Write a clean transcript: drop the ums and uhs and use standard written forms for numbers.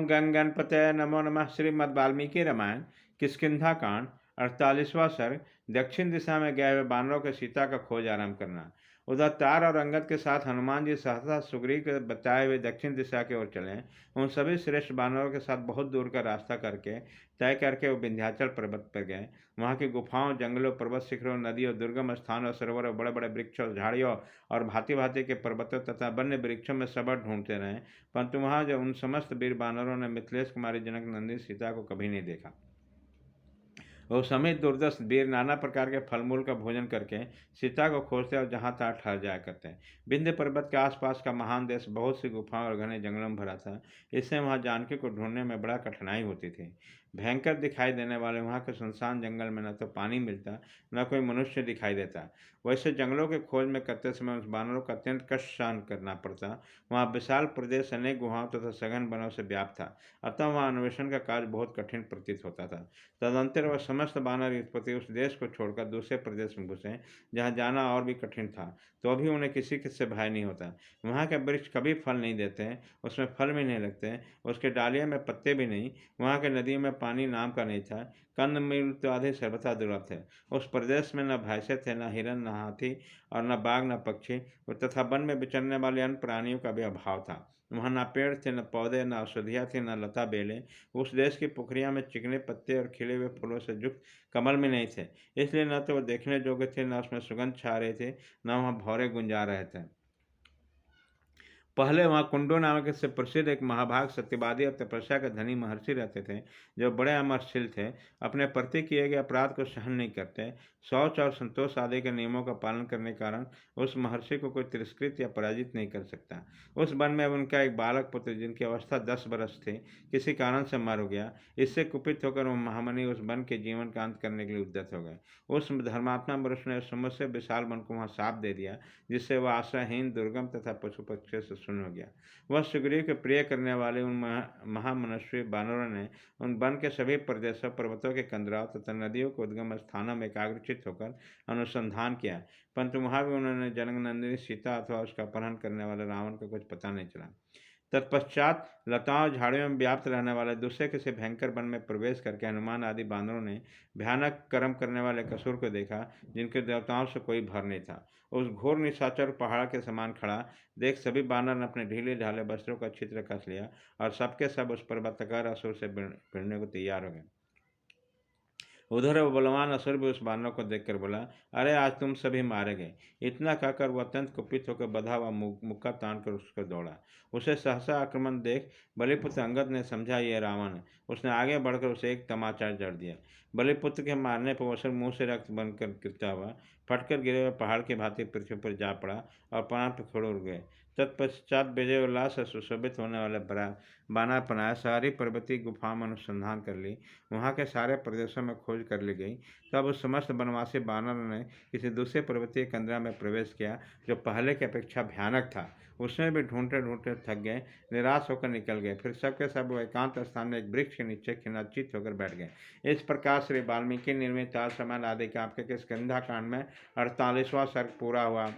गण गणपतये नमो नमः। श्रीमद् वाल्मीकि रामायण किष्किंधा कांड 48वां सर्ग। दक्षिण दिशा में गए हुए बानरों के सीता का खोज आरंभ करना। उधर तार और अंगद के साथ हनुमान जी सहसा सुग्रीव के बताए हुए दक्षिण दिशा की ओर चले। उन सभी श्रेष्ठ बानरों के साथ बहुत दूर का रास्ता तय करके वो विंध्याचल पर्वत पर गए। वहाँ की गुफाओं, जंगलों, पर्वत शिखरों, नदियों, दुर्गम स्थानों, सरोवरों, बड़े बड़े वृक्षों, झाड़ियों और भांति भांति के पर्वतों तथा वन्य वृक्षों में सबर ढूंढते रहे, परंतु वहां जो उन समस्त वीर बानरों ने मिथिलेश कुमारी जनक नंदिनी सीता को कभी नहीं देखा। वो समेत दुर्दश वीर नाना प्रकार के फलमूल का भोजन करके सीता को खोजते और जहाँ तहाँ ठहर जाया करते। विंध्य पर्वत के आसपास का महान देश बहुत सी गुफाओं और घने जंगलों में भरा था, इससे वहाँ जानकी को ढूंढने में बड़ा कठिनाई होती थी। भयंकर दिखाई देने वाले वहाँ के सुनसान जंगल में न तो पानी मिलता, न कोई मनुष्य दिखाई देता। वैसे जंगलों के खोज में करते समय उस बानरों का अत्यंत कष्ट सहन करना पड़ता। वहाँ विशाल प्रदेश अनेक गुहाओं तथा सघन वनों से व्याप्त था, अतः वहाँ अन्वेषण का कार्य बहुत कठिन प्रतीत होता था। तदंतर वह समस्त बानर युद्धपति उस देश को छोड़कर दूसरे प्रदेश में घुसे, जहाँ जाना और भी कठिन था, तो अभी उन्हें किसी से भय नहीं होता। वहाँ के वृक्ष कभी फल नहीं देते, उसमें फल भी नहीं लगते, उसके डालियों में पत्ते भी नहीं। वहाँ के नदियों में पानी नाम का नहीं था, कंद मूल तो आधे सर्वथा दुर्लभ थे। उस प्रदेश में न भैंसे थे, न हिरन, न हाथी और न बाघ, न पक्षी तथा वन में विचरने वाले अन्य प्राणियों का भी अभाव था। वहाँ न पेड़ थे, न पौधे, न औषधियाँ थी, न लता बेले। उस देश की पुखरिया में चिकने पत्ते और खिले हुए फूलों से युक्त कमल में नहीं थे, इसलिए न तो वो देखने योग्य थे, न उसमें सुगंध छा रहे थे, न वहाँ भौरे गुंजा रहे थे। पहले वहाँ कुंडो नामक से प्रसिद्ध एक महाभाग सत्यवादी और तपस्या के धनी महर्षि रहते थे, जो बड़े अमरशील थे, अपने प्रति किए गए अपराध को सहन नहीं करते। शौच और संतोष आदि के नियमों का पालन करने के कारण उस महर्षि को कोई तिरस्कृत या पराजित नहीं कर सकता। उस वन में उनका एक बालक पुत्र, जिनकी अवस्था 10 वर्ष थी, किसी कारण से मर गया। इससे कुपित होकर वह महामुनि उस वन के जीवन का अंत करने के लिए उद्यत हो गए। उस धर्मात्मा पुरुष ने समुद्र से विशाल वन को वहाँ साप दे दिया, जिससे वह आश्रयहीन, दुर्गम तथा पशु पक्षी से शून्य हो गया। वह सुग्रीव के प्रिय करने वाले उन महामनस्वी बानरों ने उन वन के सभी प्रदेशों, पर्वतों के कंदराओं तथा नदियों के उद्गम स्थानों में एकाग्रचित होकर अनुसंधान किया, परंतु वहां भी उन्होंने जनकनंदिनी सीता अथवा उसका अपहरण करने वाले रावण का कुछ पता नहीं चला। तत्पश्चात लताओं झाड़ियों में व्याप्त रहने वाले दूसरे किसी भयंकर वन में प्रवेश करके हनुमान आदि बानरों ने भयानक कर्म करने वाले कसुर को देखा, जिनके देवताओं से कोई भर नहीं था। उस घोर निशाचर पहाड़ के समान खड़ा देख सभी बानर ने अपने ढीले ढाले वस्त्रों का छिद्र कस लिया और सबके सब उस पर्वतकार असुर से भिड़ने को तैयार हो गए। उधर वो बलवान असुर भी उस बानर को देखकर बोला, अरे आज तुम सभी मारे गए। इतना कहकर वह अत्यंत कुपित होकर बधा हुआ मुक्का तान कर उसको दौड़ा। उसे सहसा आक्रमण देख बलिपुत्र अंगद ने समझा ये रावण है। उसने आगे बढ़कर उसे एक तमाचा जड़ दिया। बलिपुत्र के मारने पर असुर मुंह से रक्त बनकर गिरता हुआ फटकर गिरे हुए पहाड़ की भांति पृथ्वी पर जा पड़ा और प्राण पर खड़े उड़ गए। तत्पश्चात विजय उल्लास से सुशोभित होने वाले बाना पनाया सारी पर्वतीय गुफाओं में अनुसंधान कर ली, वहाँ के सारे प्रदेशों में खोज कर ली गई। तब उस समस्त वनवासी बानर ने किसी दूसरे पर्वतीय कंदरा में प्रवेश किया, जो पहले की अपेक्षा भयानक था। उसमें भी ढूंढते ढूंढते थक गए, निराश होकर निकल गए। फिर सबके सब वो एकांत स्थान में एक वृक्ष के नीचे खिन्नचित होकर बैठ गए। इस प्रकार श्री वाल्मीकि निर्मित 4 समान आदि काव्य के स्कंधा कांड में 48वां सर्ग पूरा हुआ।